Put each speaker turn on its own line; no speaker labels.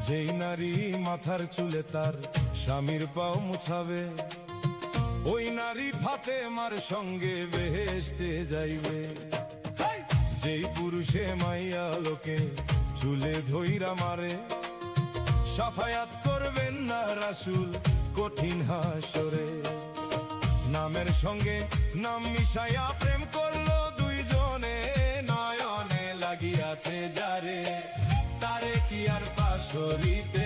যেই নারী মাথার চুলে তার স্বামীর পাও মুছাবে, ওই নারী ফাতেমার সঙ্গে বেহেশতে যাইবে। যেই পুরুষে মাইয়া লোকে চুলে ধইরা মারে, সাফায়াত করবেন না রাসূল কঠিন হাসরে। নামের সঙ্গে নাম মিশাইয়া প্রেম করলো দুইজনে, নয়নে লাগিয়াছে যারে, তারে কি আর পাশরিতে